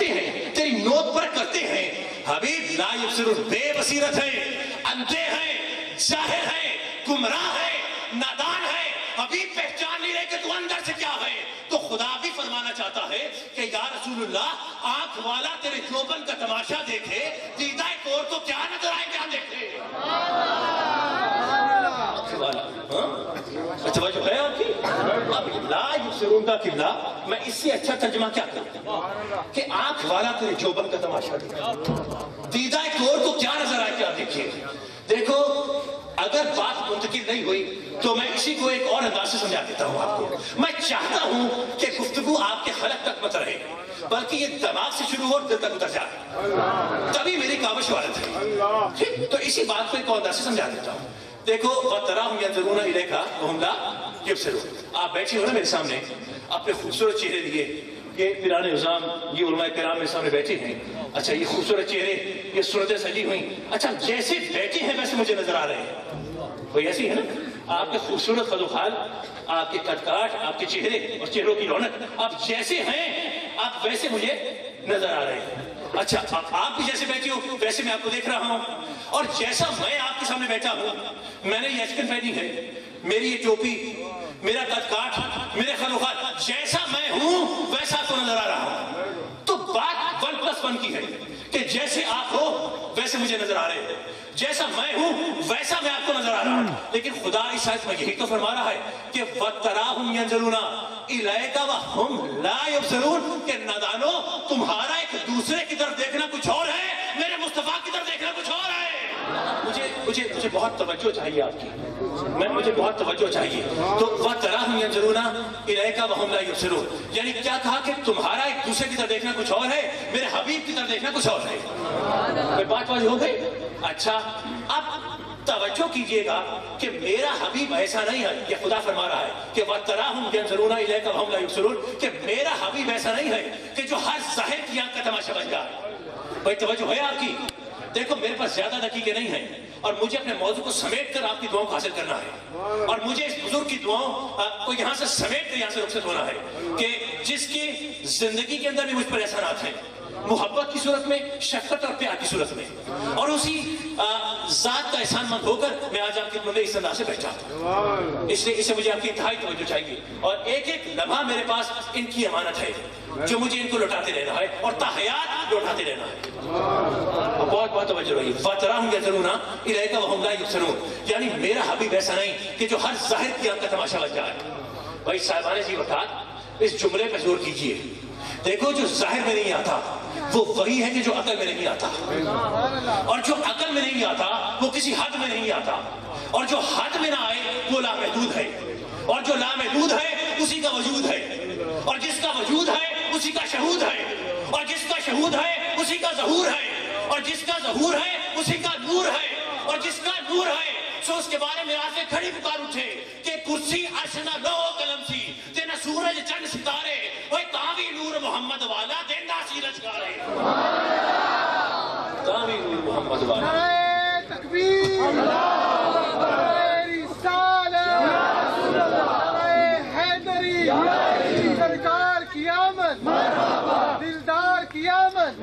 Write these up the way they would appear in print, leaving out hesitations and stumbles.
کرتے ہیں، تیری نوک پر کرتے ہیں. حبیب لا یبصرون، بے بصیرت ہے، اندھے ہیں، جاہل ہیں، گمراہ ہے، نادان ہے. حبیب پہچان نہیں رہے کہ تو اندر سے کیا ہے. تو خدا بھی فرمانا چاہتا ہے کہ یا رسول اللہ آنکھ والا تیرے جوبن کا تماشا دیکھے، دیدہ کور کو کیا نظر آئے، کیا دیکھے. توجہ ہے آپ کی. اب لا یبصرون کا قبلہ میں اس سے اچھا ترجمہ کیا کروں کہ آنکھ والا تیرے جوبن کا تماشا دیکھے، دیدہ کور کو کیا نظر آئے، کیا دیکھے. دیکھو اگر بات منتقل نہیں ہوئی تو میں اسی کو ایک اور انداز سے سمجھا دیتا ہوں آپ کو. میں چاہتا ہوں کہ گفتگو آپ کے حلق تک مت رہے بلکہ یہ دماغ سے شروع ہو اور دل تک اتر جائے، تبھی میری کاوش والد ہے. تو اسی بات کو ایک اور انداز سے سمجھا دیتا ہوں. دیکھو وَتَرَاهُمْ يَنْظُرُونَ إِلَيْكَ وَهُمْ لَا يُبْصِرُونَ. آپ بیٹھے ہو نا میرے سامنے اپنے خوبصورت چہرے لیے، یہ پیران نظام، یہ علماء کرام میرے سامنے بیٹھے ہیں. اچھا یہ خوبصورت چہرے، یہ صورتیں سجی ہوئی، اچھا جیسے بیٹھے ہیں ویسے مجھے نظر آ رہے ہیں. وہی ایسی ہے نا، آپ کے خوبصورت خد و خال، آپ کے قد کاٹ، آپ کے چہرے اور چہروں کی رونق، آپ جیسے ہیں آپ ویسے مجھے نظر آ رہے ہیں. اچھا آپ بھی جیسے بیٹھے ہو ویسے میں آپ کو دیکھ رہا ہوں، اور جیسا میں آپ کے سامنے بیٹھا ہوں، میں نے یہ اشکن پہنی ہے، میری یہ ٹوپی، میرا قد کاٹ، میرے خد و خال، جیسا میں ہوں ویسا آپ کو نظر آ رہا ہوں. تو بات 1+1 کی ہے کہ جیسے آپ ہو ویسے مجھے نظر آ رہے ہیں، جیسا میں ہوں ویسا میں آپ کو نظر آ رہا ہوں. لیکن خدا اس آیت میں یہی تو فرما رہا ہے کہ وَتَرَاهُمْ يَنْظُرُونَ إِلَيْكَ وَهُمْ لَا يُبْصِرُونَ، کہ نادانو تمہارا ایک دوسرے کی طرف دیکھنا کچھ اور ہے، میرے مصطفیٰ کی طرف دیکھنا کچھ اور ہے. مجھے بہت توجہ چاہیے آپ کی، مجھے بہت توجہ چاہیے. تو وَتَرَاهُمْ يَنْظُرُونَ إِلَيْكَ وَهُمْ لَا يُبْصِرُونَ، یعنی کیا کہا کہ تمہارا ایک دوسرے کی طرف دیکھنا کچھ اور ہے، میرے حبیب کی طرف دیکھنا کچھ اور ہے. بات واضح ہو گئی. اچھا اب توجہ کیجئے گا کہ میرا حبیب ایسا نہیں ہے. یہ خدا فرما رہا ہے کہ وَتَرَاهُمْ يَنْظُرُونَ إِلَيْكَ وَهُمْ لَا يُبْصِرُونَ، کہ میرا حبیب ایسا نہیں ہے کہ جو ہر ظاہر کی آنکھ کا تماشا بن جائے. بھائی توجہ ہے آپ کی. دیکھو میرے پاس زیادہ دقیقے نہیں ہیں اور مجھے اپنے موضوع کو سمیٹ کر آپ کی دعاؤں کو حاصل کرنا ہے، اور مجھے اس بزرگ کی دعاؤں کو یہاں سے سمیٹ کر یہاں سے رخصت ہونا ہے کہ جس کی زندگی کے اندر بھی مجھ پر احسانات ہیں، محبت کی صورت میں، شفقت اور پیار کی صورت میں، اور اسی ذات کا احسان مند ہو کر میں آج آپ کی خدمت میں اس انداز سے بیٹھا ہوں. اس لیے اسے مجھے آپ کی انتہائی توجہ چاہیے، اور ایک ایک لمحہ میرے پاس ان کی امانت ہے جو مجھے ان کو لوٹاتے رہنا ہے اور تاحیات لوٹاتے رہنا ہے. بہت بہت توجہ رہی. وَتَرَاهُمْ يَنْظُرُونَ إِلَيْكَ وَهُمْ لَا يُبْصِرُونَ، یعنی میرا حبیب ایسا نہیں کہ جو ہر ظاہر کی آنکھ کا تماشا بن جائے. بھائی صاحبان جی وقت اس جملے پہ زور کیجئے. دیکھو جو ظاہر میں نہیں آتا وہ وہی ہے کہ جو عقل میں نہیں آتا، اور جو عقل میں نہیں آتا وہ کسی حد میں نہیں آتا، اور جو حد میں نہ آئے وہ لامحدود ہے، اور جو لامحدود ہے اسی کا وجود ہے، اور جس کا وجود ہے اسی کا شہود ہے، اور جس کا شہود ہے اسی کا ظہور ہے، اور جس کا ظہور ہے اسی کا نور ہے، اور جس کا نور ہے سو اس کے بارے میں آج سے کھڑی پکار اٹھے کہ کرسی عرش نہ لوح قلم سی تے نہ سورج چند ستارے، وہ تاوی نور محمد والا دیندہ سی رچکارے. تاوی نور محمد والا. نعرہ تکبیر، نعرہ رسالت، نعرہ حیدری، سرکار کی آمد، دلدار کی آمد.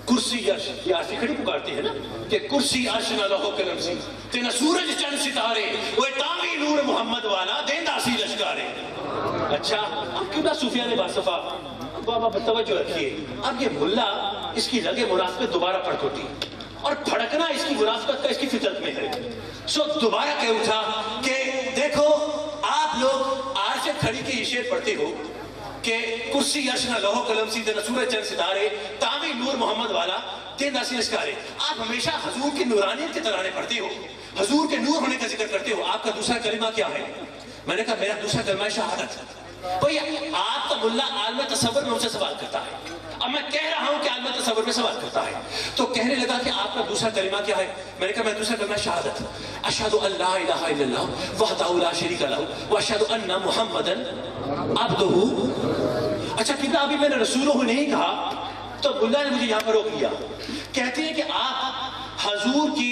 کرسی عرش، یہ آج سے کھڑی پکارتے ہیں نا کہ کرسی عرش نہ لوح قلم سی تے نہ سورج چند ستارے، وہ تاوی نور محمد والا دیندہ سی رچکارے. اچھا اب کیوں نہ صوفیان باصفا بابا توجہ رکھیے. اب یہ ملا اس کی رگ منافقت دوبارہ پڑک اٹھی، اور بھڑکنا اس کی منافقت کا اس کی فطرت میں ہے. سو دوبارہ کہہ اٹھا کہ دیکھو آپ لوگ آج سے کھڑی کے یہ شعر پڑھتے ہو کہ کرسی عرش نہ لوح قلم سی نہ سورج چند ستارے، تاوی نور محمد والا دیندہ سی رچکارے. آپ ہمیشہ حضور کی نورانیت کے ترانے پڑھتے ہو، حضور کے نور ہونے کا ذکر کرتے ہو. آپ کا دوسرا کلمہ کیا ہے؟ میں نے کہا میرا دوسرا کلمہ ہے شہادت. بھئی آپ کا ملا عالم تصور میں ان سے سوال کرتا ہے، اب میں کہہ رہا ہوں کہ عالم تصور میں سوال کرتا ہے، تو کہنے لگا کہ آپ کا دوسرا کلمہ کیا ہے؟ میں نے کہا میرا دوسرا کلمہ ہے شہادت. اشہد ان لا الہ الا اللہ وحدہ لا شریک لہ واشہد ان محمدًا عبدہ. اچھا کتنا ابھی میں نے رسولہ نہیں کہا تو ملا نے مجھے یہاں پر روک لیا. کہتے ہیں کہ آپ حضور کی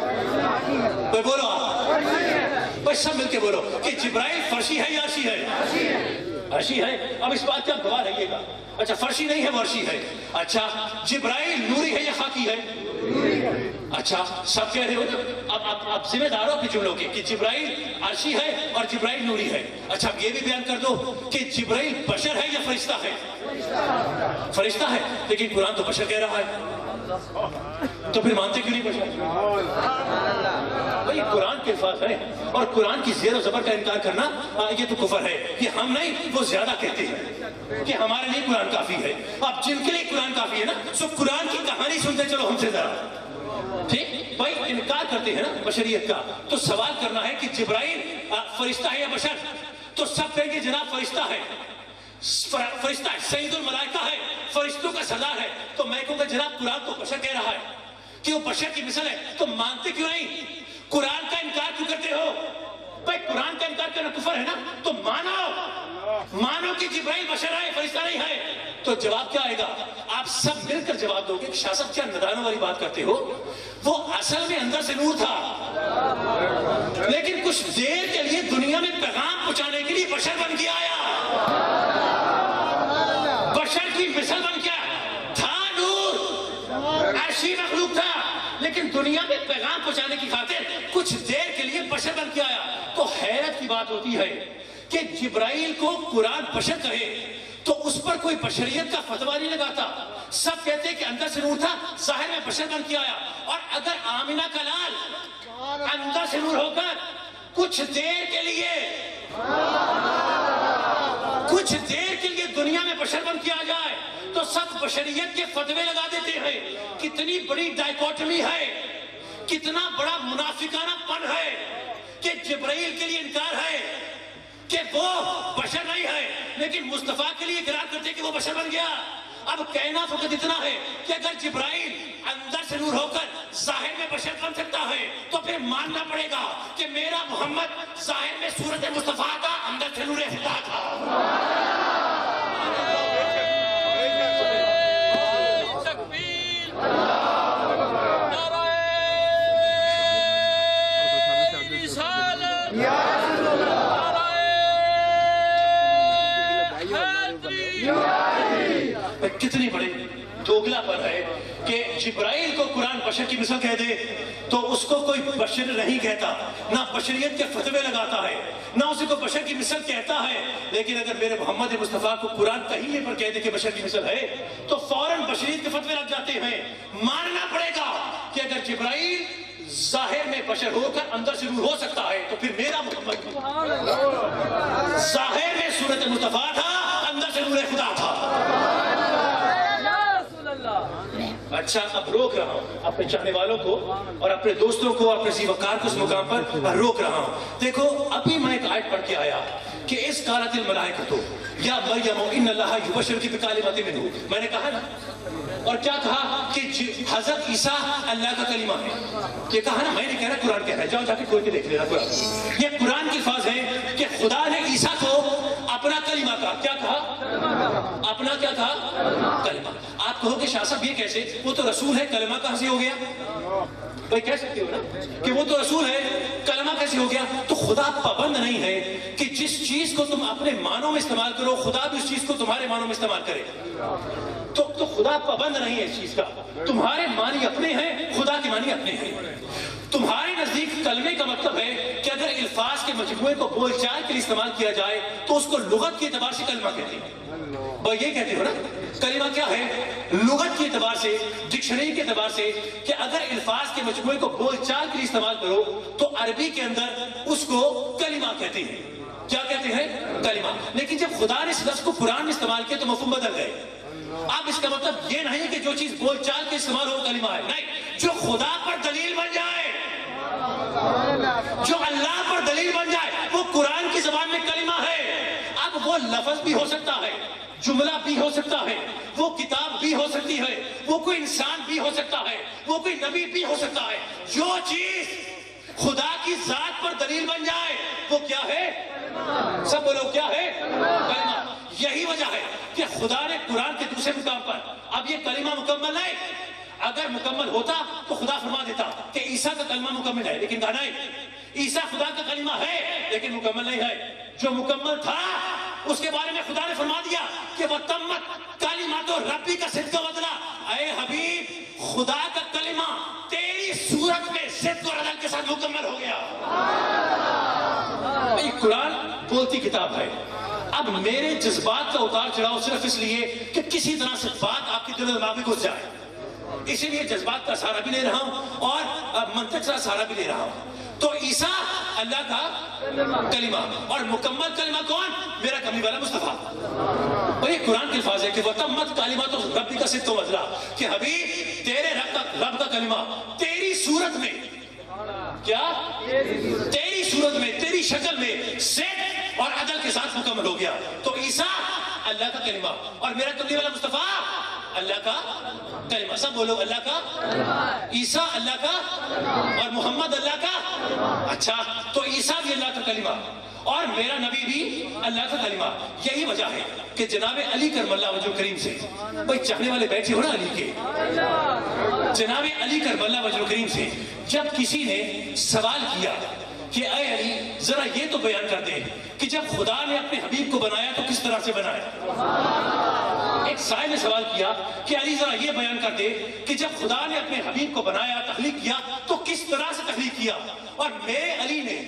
بھائی بولو آپ، بھائی سب مل کے بولو کہ جبرائیل فرشی ہے یا عرشی ہے؟ عرشی ہے. اب اس بات کا گواہ رہیے گا. اچھا فرشی نہیں ہے وہ عرشی ہے. اچھا جبرائیل نوری ہے یا خاکی ہے؟ اچھا سب کہہ رہے ہو نا. اب ذمہ دار ہو اپنے جملوں کے کہ جبرائیل عرشی ہے اور جبرائیل نوری ہے. اچھا اب یہ بھی بیان کر دو کہ جبرائیل بشر ہے یا فرشتہ ہے؟ فرشتہ ہے. لیکن قرآن تو بشر کہہ رہا ہے، تو پھر مانتے کیوں نہیں بشر؟ بھئی قرآن کے الفاظ ہیں اور قرآن کی زیر و زبر کا انکار کرنا یہ تو کفر ہے. یہ ہم نہیں وہ زیادہ کہتے ہیں کہ ہمارے لیے قرآن کافی ہے. اب جن کے لیے قرآن کافی ہے نا سو قرآن کی کہانی سنتے چلو ہم سے ذرا. ٹھیک بھائی انکار کرتے ہیں نا بشریت کا، تو سوال کرنا ہے کہ جبرائیل فرشتہ ہے یا بشر؟ تو سب کہیں گے جناب فرشتہ ہے، فرشتہ ہے، سید الملائکہ ہے، فرشتوں کا سردار ہے. تو میں کہوں گا جناب قرآن تو بشر کہہ رہا ہے کہ وہ بشر کی مثل ہے، تو مانتے کیوں نہیں؟ قرآن کا انکار کیوں کرتے ہو؟ بھائی قرآن کا انکار کرنا کفر ہے نا، تو مانو کہ جبرائیل بشر ہے، فرشتہ نہیں ہے. تو جواب کیا آئے گا؟ آپ سب مل کر جواب دو گے. شاہ صاحب کیا ندانوں والی بات کرتے ہو؟ وہ اصل میں اندر سے نور تھا، لیکن کچھ دیر کے لیے دنیا میں پیغام پہنچانے کے لیے بشر بن کے آیا، بشر کی مثل بن کے تھا. نور عرشی مخلوق تھا، لیکن دنیا میں پیغام پہنچانے کی خاطر کچھ دیر کے لیے بشر بن کے آیا. تو حیرت کی بات ہوتی ہے کہ جبرائیل کو قرآن بشر کہے تو اس پر کوئی بشریت کا فتویٰ نہیں لگاتا. سب کہتے ہیں کہ اندر سے نور تھا، ظاہر میں بشر بن کے آیا. اور اگر آمینہ کا لال اندر سے نور ہو کر کچھ دیر کے لیے دنیا میں بشر بن کے آ جائے تو سب بشریت کے فتوے لگا دیتے ہیں. کتنی بڑی ڈائیکوٹمی ہے، کتنا بڑا منافقانہ پن ہے کہ جبرائیل کے لیے انکار ہے کہ وہ بشر نہیں ہے، لیکن مصطفیٰ کے لیے اقرار کرتے کہ وہ بشر بن گیا. اب کہنا فقط اتنا ہے کہ اگر جبرائیل اندر سے نور ہو کر ظاہر میں بشر بن سکتا ہے تو پھر ماننا پڑے گا کہ میرا محمد ظاہر میں صورت مصطفیٰ کا، اندر سے نور خدا تھا. کتنی بڑی دوگلا پر ہے کہ جبرائیل کو قرآن بشر کی مثل کہہ دے تو اس کو کوئی بشر نہیں کہتا، نہ بشریت کے فتوے لگاتا ہے، نہ اسے کو بشر کی مثل کہتا ہے. لیکن اگر میرے محمد مصطفیٰ کو قرآن کہیں پر کہہ دے کہ بشر کی مثل ہے تو فوراً بشریت کے فتوے لگ جاتے ہیں. ماننا پڑے گا کہ اگر جبرائیل ظاہر میں بشر ہو کر اندر سے نور ہو سکتا ہے تو پھر میرا محمد ظاہر میں صورت مصطفیٰ تھا، اندر سے نور خدا تھا. اچھا اب روک رہا ہوں اپنے چاہنے والوں کو اور اپنے دوستوں کو، اپنے ذی وقار کو اس مقام پر روک رہا ہوں. دیکھو ابھی میں ایک آیت پڑھ کے آیا کہ اس قالت الملائکۃ یا مریم ان اللہ یبشرک بکلمۃ منہ. میں نے کہا نا، اور کیا کہا کہ حضرت عیسیٰ اللہ کا کلمہ ہے. یہ کہا نا، میں نہیں کہہ رہا، قرآن کہہ رہا ہے. جاؤ جا کے کھول کے دیکھ لینا قرآن. یہ قرآن کے الفاظ ہیں کہ خدا نے عیسیٰ کو اپنا کلمہ کہا. کیا کہا؟ اپنا کیا کہا؟ کلمہ. آپ کہو کہ شاہ صاحب یہ کیسے؟ وہ تو رسول ہے، کلمہ کہاں سے ہو گیا؟ بھائی کہہ سکتے ہو نا کہ وہ تو رسول ہے، کلمہ کیسے ہو گیا؟ تو خدا پابند نہیں ہے کہ جس چیز کو تم اپنے معنوں میں استعمال کرو خدا بھی اس چیز کو تمہارے معنوں میں استعمال کرے. تو خدا پابند نہیں ہے اس چیز کا. تمہارے معنی اپنے ہیں، خدا کے معنی اپنے ہیں. تمہارے نزدیک کلمے کا مطلب ہے کہ اگر الفاظ کے مجموعے کو بول چال کے لیے استعمال کیا جائے تو اس کو لغت کے اعتبار سے کلمہ کہتے ہیں. اور یہ کہتے ہو نا کلمہ کیا ہے؟ لغت کے اعتبار سے، ڈکشنری کے اعتبار سے کہ اگر الفاظ کے مجموعے کو بول چال کے لیے استعمال کرو تو عربی کے اندر اس کو کلمہ کہتے ہیں. کیا کہتے ہیں؟ کلمہ. لیکن جب خدا نے اس لفظ کو قرآن میں استعمال کیا تو مفہوم بدل گئے. اب اس کا مطلب یہ نہیں کہ جو چیز بول چال کے استعمال ہو کلمہ ہے، نہیں، جو خدا پر دلیل بن جائے، جو اللہ پر دلیل بن جائے وہ قرآن کی زبان میں کلمہ ہے. اب وہ لفظ بھی ہو سکتا ہے، جملہ بھی ہو سکتا ہے، وہ کتاب بھی ہو سکتی ہے، وہ کوئی انسان بھی ہو سکتا ہے، وہ کوئی نبی بھی ہو سکتا ہے. جو چیز خدا کی ذات پر دلیل بن جائے وہ کیا ہے؟ سب بولو کیا ہے؟ کلمہ. یہی وجہ ہے کہ خدا نے قرآن کے دوسرے مقام پر، اب یہ کلمہ مکمل ہے، اگر مکمل ہوتا تو خدا فرما دیتا کہ عیسیٰ کا کلمہ مکمل ہے، لیکن کہا نہیں، عیسیٰ خدا کا کلمہ ہے لیکن مکمل نہیں ہے۔ جو مکمل تھا اس کے بارے میں خدا نے فرما دیا کہ وہ تمت کلمات ربی کا صدق و عدل، اے حبیب خدا کا کلمہ تیری صورت میں صدق اور عدل کے ساتھ مکمل ہو گیا۔ یہ قرآن بولتی کتاب ہے۔ اب میرے جذبات کا اتار چڑھاؤ صرف اس لیے کہ کسی طرح سے بات آپ کے دل و دماغ میں گھس جائے، اسی لیے جذبات کا سہارا بھی لے رہا ہوں اور منطق کا سہارا بھی لے رہا ہوں۔ تو عیسیٰ اللہ کا کلمہ اور مکمل کلمہ کون؟ میرا کملی والا مصطفیٰ۔ اور یہ قرآن کے الفاظ ہے کہ وَتَمَّتْ كَلِمَاتُ رَبِّكَ صِدْقًا وَعَدْلًا، کہ حبیب تیرے رب کا کلمہ تیری صورت میں، کیا؟ تیری صورت میں، تیری شکل میں صدق اور عدل کے ساتھ مکمل ہو گیا۔ تو عیسیٰ اللہ کا کلمہ اور میرا کملی والا مصطفیٰ اللہ کا کلمہ۔ سب بولو اللہ کا، عیسیٰ اللہ کا اور محمد اللہ کا۔ اچھا، تو عیسیٰ بھی اللہ کا کلمہ اور میرا نبی بھی اللہ کا کلمہ۔ یہی وجہ ہے کہ جناب علی کرم اللہ وجہ کریم سے، بھائی چاہنے والے بیٹھے ہو نا علی کے، جناب علی کرم اللہ وجہ کریم سے جب کسی نے سوال کیا کہ اے علی ذرا یہ تو بیان کر دے کہ جب خدا نے اپنے حبیب کو بنایا تو کس طرح سے بنایا؟ ایک سائل نے سوال کیا کہ علی ذرا یہ بیان کر دے کہ جب خدا نے اپنے حبیب کو بنایا، تخلیق کیا تو کس طرح سے تخلیق کیا؟ اور میرے علی نے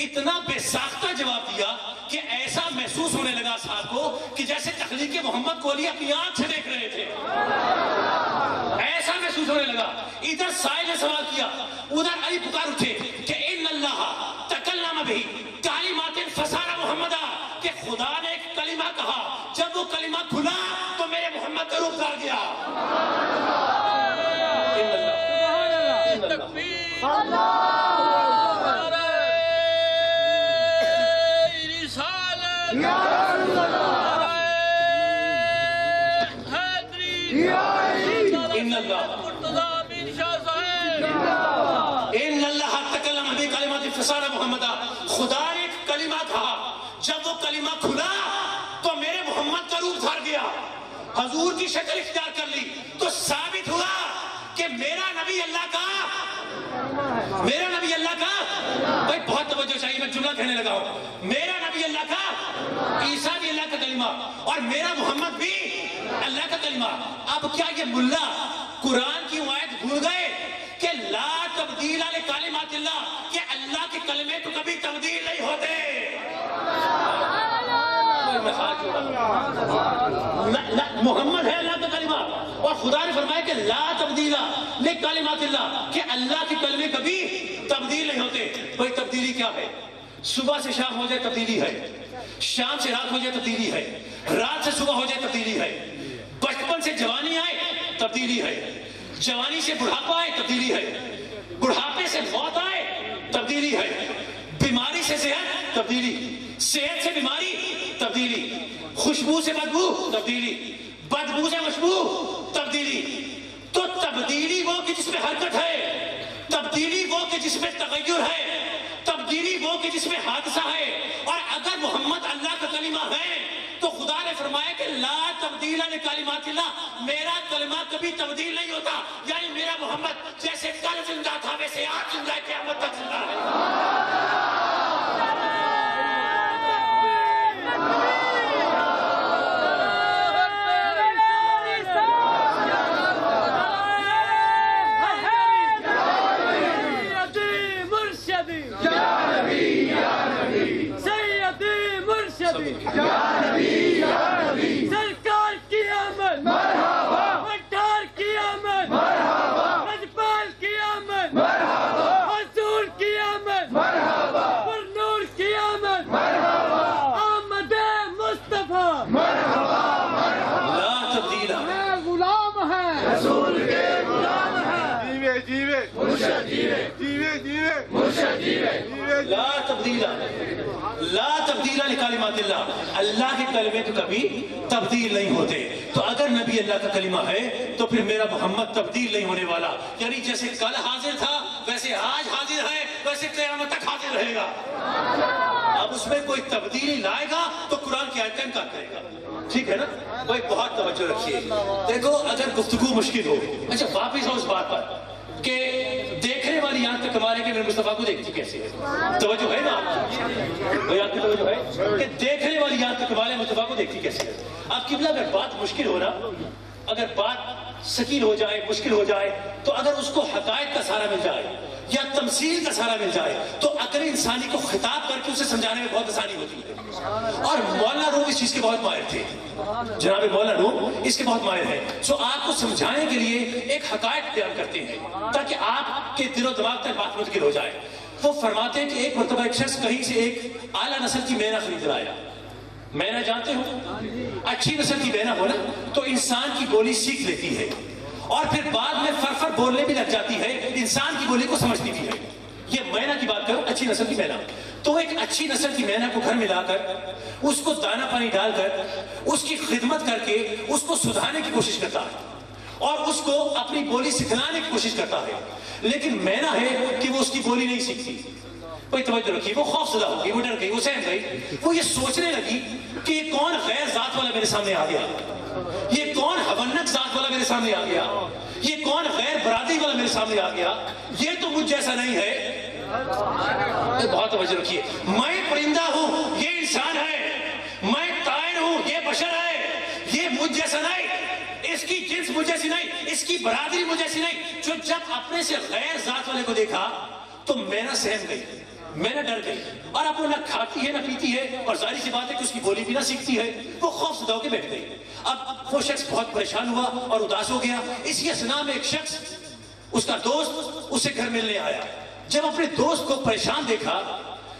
اتنا بے ساختہ جواب دیا کہ ایسا محسوس ہونے لگا صاحب کو کہ جیسے تخلیق محمد کو علی اپنی آنکھ سے دیکھ رہے تھے، ایسا محسوس ہونے لگا۔ ادھر سائل نے سوال کیا، ادھر علی پکار اٹھے کہ ان اللہ تکلم بھی کلمات فصار محمد، کہ خدا نے ایک کلمہ کہا، جب وہ کلمہ کھلا تو میرے محمد کا روح اتار گیا۔ خدا نے ایک کلمہ کہا، جب وہ کلمہ کھلا تو میرے محمد کا روح دھر گیا، حضور کی شکل اختیار کر لی، تو ثابت ہوا کہ میرا نبی اللہ کا، میرا نبی اللہ کا، بھائی بہت توجہ چاہیے، میں جملہ کہنے لگا ہوں، میرا نبی اللہ کا، عیسیٰ بھی اللہ کا کلمہ اور میرا محمد بھی اللہ کا کلمہ۔ اب کیا یہ ملا قرآن کی آیت بھول گئے کہ لا تبدیل لکلمات اللہ، کہ اللہ کے کلمے تو کبھی تبدیل نہیں ہوتے؟ محمد ہے اللہ کا کلمہ اور خدا نے فرمایا کہ لا تبدیل لکلمات اللہ، کہ اللہ کے کلمے کبھی تبدیل نہیں ہوتے۔ بھائی تبدیلی کیا ہے؟ صبح سے شام ہو جائے تبدیلی ہے، شام سے رات ہو جائے تبدیلی ہے، رات سے صبح ہو جائے تبدیلی ہے، بچپن سے جوانی آئے تبدیلی ہے، جوانی سے بڑھاپا آئے تبدیلی ہے، بڑھاپے سے موت آئے تبدیلی ہے، بیماری سے صحت تبدیلی، صحت سے بیماری تبدیلی، خوشبو سے بدبو تبدیلی، بدبو سے خوشبو تبدیلی۔ تو تبدیلی وہ کہ جس میں حرکت ہے، تبدیلی وہ کہ جس میں تغیر ہے، تبدیلی وہ کہ جس میں حادثہ ہے۔ اور اگر محمد اللہ کا کلمہ ہے تو خدا نے فرمایا کہ لا تبدیل لکلمات اللہ، میرا کلمہ کبھی تبدیل نہیں ہوتا، یعنی میرا محمد جیسے کل زندہ تھا ویسے آج زندہ ہے، قیامت تک زندہ ہے۔ سرکار کی آمد مرحبا، وٹار کی آمد مرحبا، رجپال کی آمد مرحبا، حضور کی آمد مرحبا، پرنور کی آمد مرحبا، آمد مصطفیٰ مرحبا مرحبا۔ لا تبدیل، میں غلام ہے رسول کے غلام ہے، جیوے جیوے مرشد جیوے، جیوے جیوے مرشد جیوے، لا تبدیل، لا تبدیل لکلمات اللہ، اللہ کے کلمے تو کبھی تبدیل نہیں ہوتے۔ تو اگر نبی اللہ کا کلمہ ہے تو پھر میرا محمد تبدیل نہیں ہونے والا، یعنی جیسے کل حاضر تھا ویسے آج حاضر ہے، ویسے قیامت تک حاضر رہے گا۔ اب اس میں کوئی تبدیلی لائے گا تو قرآن کی آیت کا انکار کرے گا، ٹھیک ہے نا بھائی؟ بہت توجہ رکھیے. دیکھو اگر گفتگو مشکل ہو، اچھا واپس ہو اس بات پر کہ دیکھنے والی آنکھ کا کمال ہے کہ میرے مصطفیٰ کو دیکھتی کیسے ہے. توجہ ہے نا آپ کی؟ بھائی آپ کی توجہ ہے کہ دیکھنے والی آنکھ کا کمال ہے مصطفیٰ کو دیکھتی کیسے ہے. آپ قبلہ اگر بات مشکل ہو نا، اگر بات ثقیل ہو جائے، مشکل ہو جائے، تو اگر اس کو حقائق کا سہارا مل جائے یا تمثیل کا سہارا مل جائے تو عقل انسانی کو خطاب کر کے اسے سمجھانے میں بہت آسانی ہوتی ہے. اور مولانا روم اس چیز کے بہت ماہر تھے. جناب مولانا روم اس کے بہت ماہر ہیں. سو آپ کو سمجھانے کے لیے ایک حقائق بیان کرتے ہیں تاکہ آپ کے دل و دماغ تک بات منتقل ہو جائے. وہ فرماتے ہیں کہ ایک مرتبہ ایک شخص کہیں سے ایک اعلیٰ نسل کی مینا خرید لایا. مینا جانتے ہو؟ اچھی نسل کی مینا ہو نا تو انسان کی بولی سیکھ لیتی ہے اور پھر بعد میں فر بولنے بھی لگ جاتی ہے، انسان کی بولی کو سمجھتی بھی ہے. یہ مینا کی بات کرو، اچھی نسل کی مینا. تو ایک اچھی نسل کی مینا کو گھر میں لا کر اس کو دانا پانی ڈال کر اس کی خدمت کر کے اس کو سدھارنے کی کوشش کرتا ہے اور اس کو اپنی بولی سکھلانے کی کوشش کرتا ہے. لیکن مینا ہے کہ وہ اس کی بولی نہیں سیکھتی. کوئی توجہ رکھی، وہ خوف زدہ ہو گئی، وہ ڈر گئی، وہ سہم گئی. وہ یہ سوچنے لگی کہ یہ کون غیر ذات والا میرے سامنے آ گیا، یہ کون حونک ذات والا میرے سامنے آ گیا، یہ کون غیر برادری والا میرے سامنے آ گیا، یہ تو مجھ جیسا نہیں ہے. بہت توجہ رکھیے. میں پرندہ ہوں، یہ انسان ہے. میں طائر ہوں، یہ بشر ہے. یہ مجھ جیسا نہیں، اس کی جنس مجھ جیسی نہیں، اس کی برادری مجھ جیسی نہیں. جو جب اپنے سے غیر ذات والے کو دیکھا تو مینا سہم گئی، مینا ڈر گئی اور اب وہ نہ کھاتی ہے نہ پیتی ہے اور ظاہر سی بات ہے کہ اس کی بولی بھی نہ سیکھتی ہے. وہ خوف زدہ ہو کے بیٹھ گئی. اب وہ شخص بہت پریشان ہوا اور اداس ہو گیا. اسی اثنا میں ایک شخص، اس کا دوست، اسے گھر ملنے آیا. جب اپنے دوست کو پریشان دیکھا،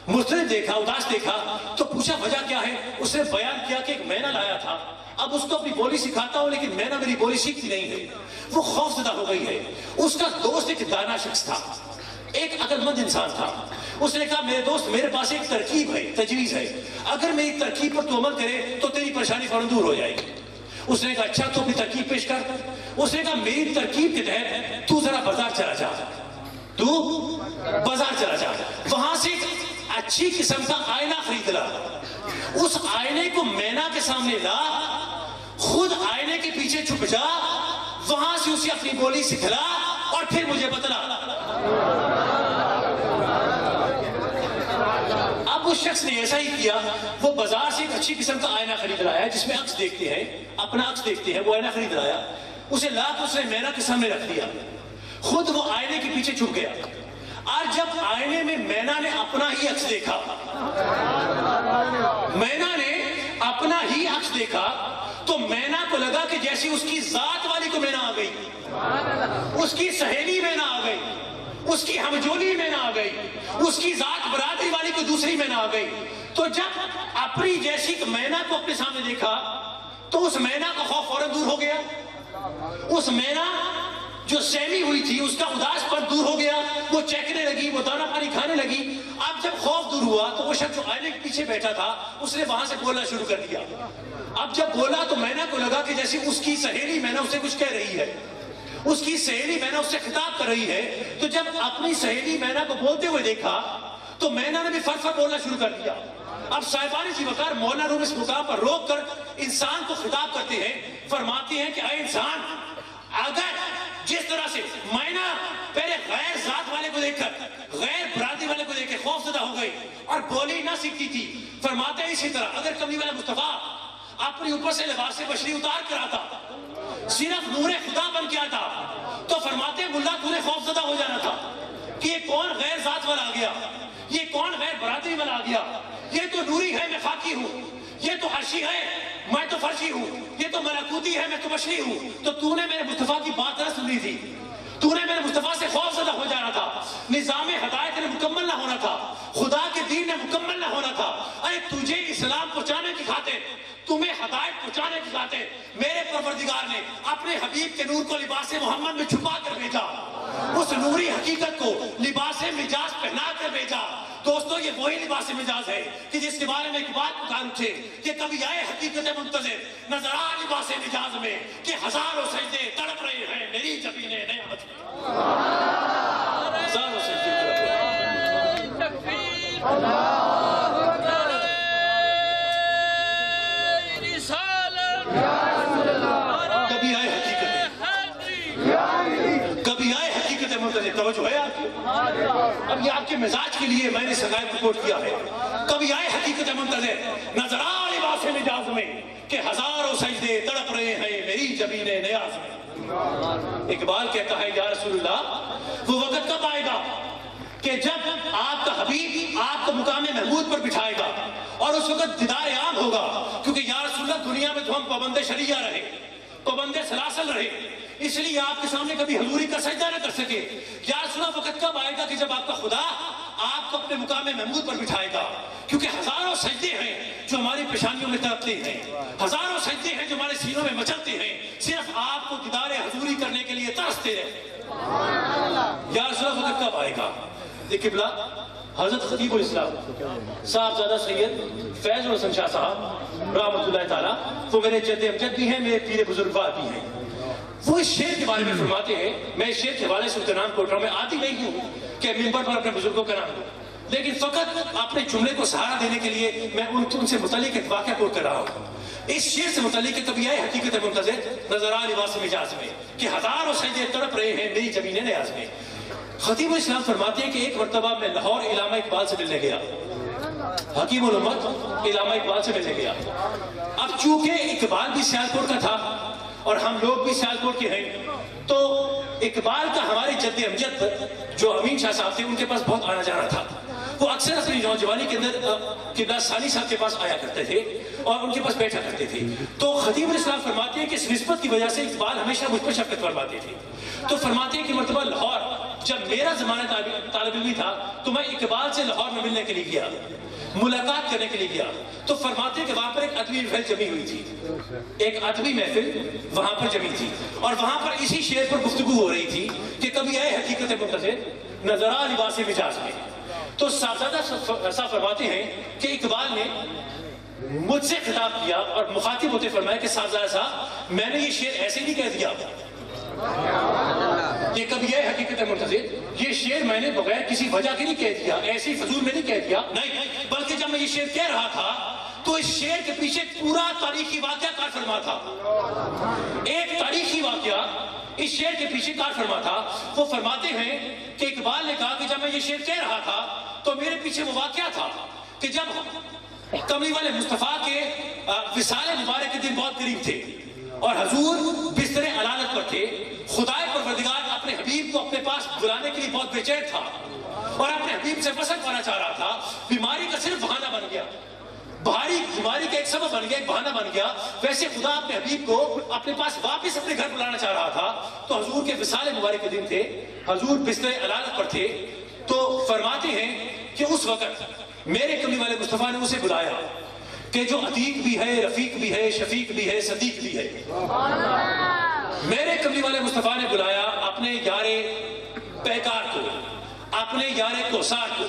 مضطرب دیکھا، اداس دیکھا تو پوچھا وجہ کیا ہے. اس نے بیان کیا کہ ایک مینا لایا تھا، اب اس کو اپنی بولی سکھاتا ہوں لیکن مینا میری بولی سیکھتی نہیں ہے. وہ خوف زدہ ہو گئی ہے. اس کا دوست ایک دانا شخص تھا، ایک عقل مند انسان تھا. اس نے کہا میرے دوست میرے پاس ایک ترکیب ہے، تجویز ہے، اگر میری ترکیب پر تو عمل کرے تو تیری پریشانی فوراً دور ہو جائے گی. اس نے کہا اچھا تو اپنی ترکیب پیش کر. اس نے کہا میری ترکیب کے تحت تو ذرا بازار چلا جا، تو بازار چلا جا، وہاں سے اچھی قسم کا آئینہ خرید لا. اس آئینے کو مینا کے سامنے لا، خود آئینے کے پیچھے چھپ جا، وہاں سے اسے اپنی بولی سکھلا اور پھر مجھے بتلا. اب اس شخص نے ایسا ہی کیا. وہ بازار سے ایک اچھی قسم کا آئینہ خرید لایا جس میں عکس دیکھتے ہیں، اپنا عکس دیکھتے ہیں. وہ آئینہ خرید لایا، اسے لا کے اس نے مینا کے سامنے رکھ دیا. خود وہ آئینے کے پیچھے چھپ گیا. اور جب آئینے میں مینا نے اپنا ہی عکس دیکھا، مینا نے اپنا ہی عکس دیکھا تو مینا کو لگا کہ جیسی اس کی ذات والی کو مینا آ گئی، اس کی سہیلی مینا آ گئی، اس کی ہمجولی مینا آ گئی، اس کی ذات برادری والی کو دوسری مینا آ گئی. تو جب اپنی جیسی مینا کو اپنے سامنے دیکھا تو اس مینا کا خوف فوراً دور ہو گیا. اس مینا جو سہمی ہوئی تھی اس کا اداس پر دور ہو گیا. وہ چہکنے لگی، وہ دانا پانی کھانے لگی. اب جب خوف دور ہوا تو وہ شخص جو آئینے کے پیچھے بیٹھا تھا اس نے وہاں سے بولنا شروع کر دیا. اب جب بولا تو مینا کو لگا کہ جیسے اس کی سہیلی مینا اسے کچھ کہہ رہی ہے، اس کی سہیلی مینا اس سے خطاب کر رہی ہے. تو جب اپنی سہیلی مینا کو بولتے ہوئے دیکھا تو مینا نے بھی فر بولنا شروع کر دیا. اب صاحبان جی وقار مولانا روم اس مقام پر روک کر انسان کو خطاب کرتے ہیں، فرماتے ہیں کہ اے انسان، اگر جس طرح سے مینا پہلے غیر ذات والے کو دیکھ کر، غیر برادری والے کو دیکھ کے خوف زدہ ہو گئی اور بولی نہ سیکھتی تھی، فرماتے ہیں اسی طرح اگر کملی والا مصطفیٰ اپنی اوپر سے لباس بشری اتار کر آتا، صرف نور خدا بن کے آتا، تو فرماتے ہیں ملا تو نے خوف زدہ ہو جانا تھا کہ یہ کون غیر ذات والا آ گیا، یہ کون غیر برادری والا آ گیا. یہ تو نوری ہے، میں خاکی ہوں. یہ تو عرشی ہے، میں تو فرشی ہوں. یہ تو ملکوتی ہے، میں تو بشری ہوں. تو نے میرے مصطفیٰ کی بات نہ سنی تھی، تو نے میرے مصطفیٰ سے خوف زدہ ہو جانا تھا. نظام ہدایت نے مکمل نہ ہونا تھا، خدا کے دین نے مکمل نہ ہونا تھا. ارے تجھے اسلام پہنچانے کی خاطر، تمہیں ہدایت پہنچانے کی خاطر میرے پروردگار نے اپنے حبیب کے نور کو لباس محمد میں چھپا کر بھیجا، اس نوری حقیقت کو لباس مجاز پہنا کر بھیجا. دوستو یہ وہی لباس مجاز ہے کہ جس کے بارے میں ایک بات پکار اٹھے کہ کبھی آئے حقیقت منتظر نظر آ لباس مجاز میں کہ ہزاروں سجدے تڑپ رہے ہیں میری جبین نعمت میں. ہزاروں سجدے تڑپ رہے ہیں. منتظر توجہ ہے آپ کی؟ اب یہ آپ کے مزاج کے لیے میں نے سغائب رپورٹ کیا ہے. کبھی آئے حقیقت منتظر نظر آ لباس مجاز میں کہ ہزاروں سجدے تڑپ رہے ہیں میری جبین نیاز میں. اقبال کہتا ہے یا رسول اللہ وہ وقت کب آئے گا کہ جب آپ کا حبیب آپ کو مقام محمود پر بٹھائے گا اور اس وقت دیدار عام ہوگا, کیونکہ یا رسول اللہ دنیا میں تو ہم پابند شریعہ رہے, پابند سلاسل رہے, اس لیے آپ کے سامنے کبھی حضوری کا سجدہ نہ کر سکے. یا رسول اللہ وقت کب آئے گا کہ جب آپ کا خدا آپ کو اپنے مقام محمود پر بٹھائے گا, کیونکہ ہزاروں سجدے ہیں جو ہماری پیشانیوں میں تڑپتے ہیں, ہزاروں سجدے ہیں جو ہمارے سینوں میں مچلتے ہیں, صرف آپ کو دیدار حضوری کرنے کے لیے ترستے رہے. یا رسول اللہ وقت کب آئے گا؟ قبلہ حضرت خطیب الاسلام صاحبزادہ سید فیض الحسن شاہ صاحب رحمۃ اللہ تعالیٰ, وہ میرے جد امجد بھی ہیں, میرے پیر بزرگوار بھی ہیں. وہ اس شعر کے بارے میں فرماتے ہیں, میں اس شعر کے حوالے سے اہتمام کوٹ رہا ہوں, میں عادی نہیں ہوں کہ منبر پر اپنے بزرگوں کا نام دوں, لیکن فقط اپنے جملے کو سہارا دینے کے لیے میں ان سے متعلق ایک واقعہ کوٹ کر رہا ہوں. اس شعر سے متعلق کبھی آئے حقیقت منتظر نظر آ لباس مجاز میں کہ ہزاروں سجدے تڑپ رہے ہیں میری جبین نیاز میں. خطیب الاسلام فرماتے ہیں کہ ایک مرتبہ میں لاہور علامہ اقبال سے ملنے گیا, حکیم الامت علامہ اقبال سے ملنے گیا. اب چونکہ اقبال بھی سیالکوٹ کا تھا اور ہم لوگ بھی سیالکوٹ کے ہیں, تو اقبال کا ہمارے جد امجد جو امین شاہ صاحب تھے ان کے پاس بہت آنا جانا تھا. وہ اکثر اپنی نوجوانی کے اندر قبلہ ثانی صاحب کے پاس آیا کرتے تھے اور ان کے پاس بیٹھا کرتے تھے. تو خطیب الاسلام فرماتے ہیں کہ اس نسبت کی وجہ سے اقبال ہمیشہ مجھ پر شفقت فرماتے تھے. تو فرماتے ہیں کہ مرتبہ لاہور جب میرا زمانہ طالب علمی تھا تو میں اقبال سے لاہور میں ملنے کے لیے گیا, ملاقات کرنے کے لیے گیا. تو فرماتے ہیں کہ وہاں پر ایک ادبی محفل جمی ہوئی تھی, ایک ادبی محفل وہاں پر جمی تھی, اور وہاں پر اسی شعر پر گفتگو ہو رہی تھی کہ کبھی آئے حقیقت منتظر نظر آ لباس مجاز میں. تو صاحبزادہ صاحب فرماتے ہیں کہ اقبال نے مجھ سے خطاب کیا اور مخاطب ہوتے فرمایا کہ صاحبزادہ صاحب میں نے یہ شعر ایسے نہیں کہہ دیا, یہ کبھی ہے حقیقت منتظر, یہ شعر میں نے بغیر کسی وجہ کے نہیں کہہ دیا, ایسی فضول میں نہیں کہہ دیا, نہیں, بلکہ جب میں یہ شعر کہہ رہا تھا تو اس شعر کے پیچھے پورا تاریخی واقعہ کار فرما تھا. ایک تاریخی واقعہ اس شعر کے پیچھے کار فرما تھا. وہ فرماتے ہیں کہ اقبال نے کہا کہ جب میں یہ شعر کہہ رہا تھا تو میرے پیچھے وہ واقعہ تھا کہ جب کملی والے مصطفیٰ کے وصال مبارک کے دن بہت قریب تھے اور حضور بستر علالت پر تھے, خدائے پروردگار اپنے حبیب کو اپنے پاس بلانے کے لیے بہت بے چین تھا اور اپنے حبیب سے وصل پانا چاہ رہا تھا. بیماری کا صرف بہانہ بن گیا, بیماری کا ایک سبب بن گیا, ایک بہانہ بن گیا. ویسے خدا اپنے حبیب کو اپنے پاس واپس اپنے گھر بلانا چاہ رہا تھا. تو حضور کے وصال مبارک کے دن تھے, حضور بستر علالت پر تھے. تو فرماتے ہیں کہ اس وقت میرے کملی والے مصطفیٰ نے اسے بلایا کہ جو عتیق بھی ہے, رفیق بھی ہے, شفیق بھی ہے, صدیق بھی ہے. میرے کملی والے مصطفیٰ نے بلایا اپنے یار پیکار کو, اپنے یار کوثار کو,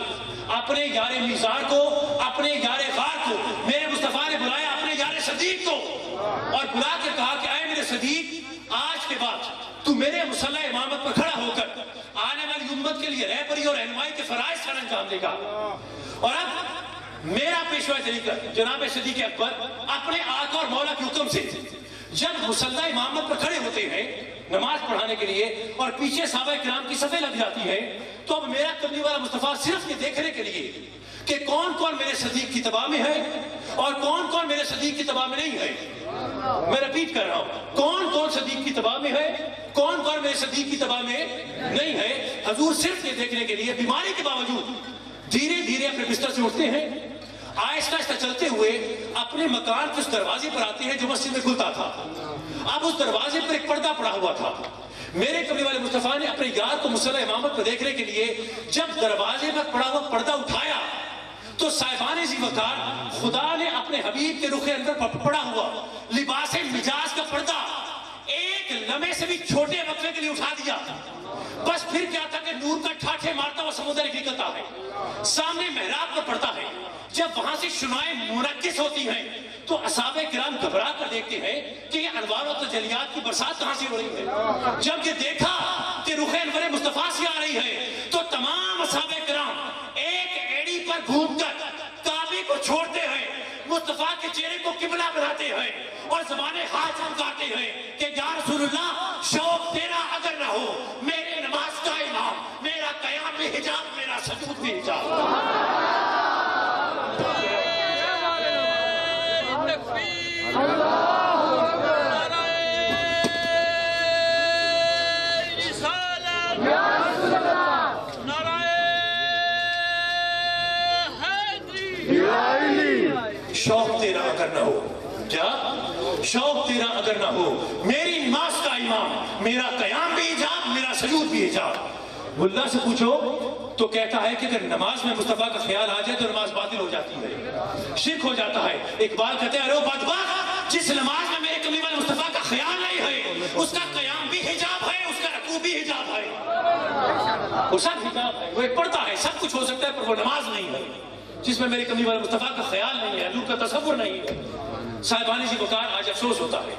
اپنے یار میزار کو, اپنے یار غار کو. میرے مصطفیٰ نے بلایا اپنے یار صدیق کو اور بلا کے کہا کہ اے میرے صدیق, آج کے بعد تو میرے مصلی امامت پر کھڑا ہو کر آنے والی امت کے لیے رہبری اور رہنمائی کے فرائض سر انجام دے گا. اور اب میرا پیشوا طریقہ جناب صدیق اکبر اپنے آقا اور مولا کے حکم سے جب مصلی امامت پر کھڑے ہوتے ہیں نماز پڑھانے کے لیے اور پیچھے صحابہ کرام کی صفیں لگ جاتی ہیں, تو اب میرا کملی والا مصطفیٰ صرف یہ دیکھنے کے لیے کہ کون کون میرے صدیق کی تباہ میں ہے اور کون کون میرے صدیق کی تباہ میں نہیں ہے. میں رپیٹ کر رہا ہوں, کون کون صدیق کی تباہ میں ہے, کون کون میرے صدیق کی تباہ میں نہیں ہے. حضور صرف یہ دیکھنے کے لیے بیماری کے باوجود دھیرے دھیرے اپنے بستر سے اٹھتے ہیں, آہستہ آہستہ چلتے ہوئے اپنے مکان کے اس دروازے پر آتے ہیں جو مسجد میں کھلتا تھا. اب اس دروازے پر ایک پردہ پڑا ہوا تھا. میرے کملی والے مصطفیٰ نے اپنے یار کو مصلی امامت پر دیکھنے کے لیے جب دروازے پر پڑا ہوا پردہ اٹھایا تو صاحبان ذی وقار خدا نے اپنے حبیب کے رخ اندر پڑا ہوا لباس مجاز کا پردہ ایک لمحے سے بھی چھوٹے وقفے کے لیے اٹھا دیا. بس پھر کیا تھا کہ نور کا ٹھاٹھے مارتا ہوا سمندر نکلتا ہے, سامنے محراب پر پڑتا ہے. جب وہاں سے شنائیں منعکس ہوتی ہیں تو اصحاب کرام گھبرا کر دیکھتے ہیں کہ یہ انوار و تجلیات کی برسات کہاں سے ہو رہی ہے. جب یہ دیکھا کہ رخ انور مصطفیٰ سے آ رہی ہے تو تمام اصحاب کرام ایک ایڑی پر گھوم کر کعبے کو چھوڑتے ہیں, مصطفیٰ کے چہرے کو قبلہ بناتے ہیں اور زبانیں ہاتھ پکارتے ہیں کہ یا رسول اللہ شوق تیرا اگر نہ ہو میرے نماز قائم نہ ہو. سجود بھی حجاب شوق تیرا اگر نہ ہو، کیا شوق تیرا اگر نہ ہو، میری نماز کا امام، میرا قیام بھی حجاب، میرا سجود بھی حجاب۔ ملا سے پوچھو تو کہتا ہے کہ اگر نماز میں مصطفیٰ کا خیال آ جائے تو نماز باطل ہو جاتی ہے، شرک ہو جاتا ہے۔ اقبال کہتے ہیں ارے بدبخت، جس نماز میں میرے کملی والے مصطفیٰ کا خیال نہیں ہے، اس کا قیام بھی حجاب ہے، اس کا رکوع بھی حجاب ہے، وہ سب حجاب ہے۔ وہ ایک پڑھتا ہے، سب کچھ ہو سکتا ہے، پر وہ نماز نہیں ہے جس میں میرے کملی والے مصطفیٰ کا خیال نہیں ہے، حضور کا تصور نہیں ہے۔ صاحبانی سی بکار آج افسوس ہوتا ہے،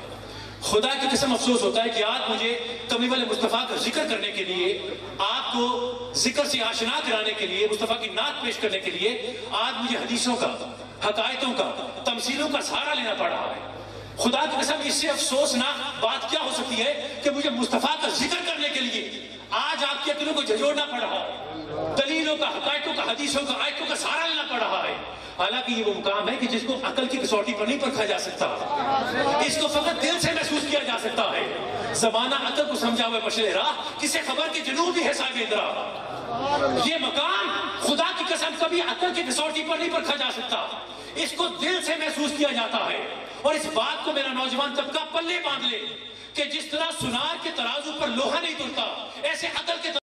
خدا کی قسم افسوس ہوتا ہے کہ آج مجھے کملی والے مصطفیٰ کا ذکر کرنے کے لیے، آپ کو ذکر سے آشنا کرانے کے لیے، مصطفیٰ کی نعت پیش کرنے کے لیے آج مجھے حدیثوں کا، حقائقوں کا، تمثیلوں کا سہارا لینا پڑ رہا ہے۔ خدا کی قسم اس سے افسوسناک بات کیا ہو سکتی ہے کہ مجھے مصطفیٰ کا ذکر کرنے کے لیے آج آپ کے عقلوں کو جھنجھوڑنا پڑ رہا ہے، دلیلوں کا، حقائقوں کا، حدیثوں کا، آیتوں کا سہارا لینا پڑ رہا ہے۔ حالانکہ یہ وہ مقام ہے کہ جس کو عقل کی کسوٹی پر نہیں پرکھا جا سکتا، اس کو فقط دل سے محسوس کیا جا سکتا ہے۔ زمانہ عقل کو سمجھا ہوئے مشرے راہ، کسے خبر کے جنوب بھی ہے صاحب اندرا۔ یہ مقام خدا کی قسم کبھی عقل کی کسوٹی پر نہیں پرکھا جا سکتا، اس کو دل سے محسوس کیا جاتا ہے۔ اور اس بات کو میرا نوجوان طبقہ پلے باندھ لے کہ جس طرح سنار کے ترازو پر لوہا نہیں تلتا، ایسے عقل کے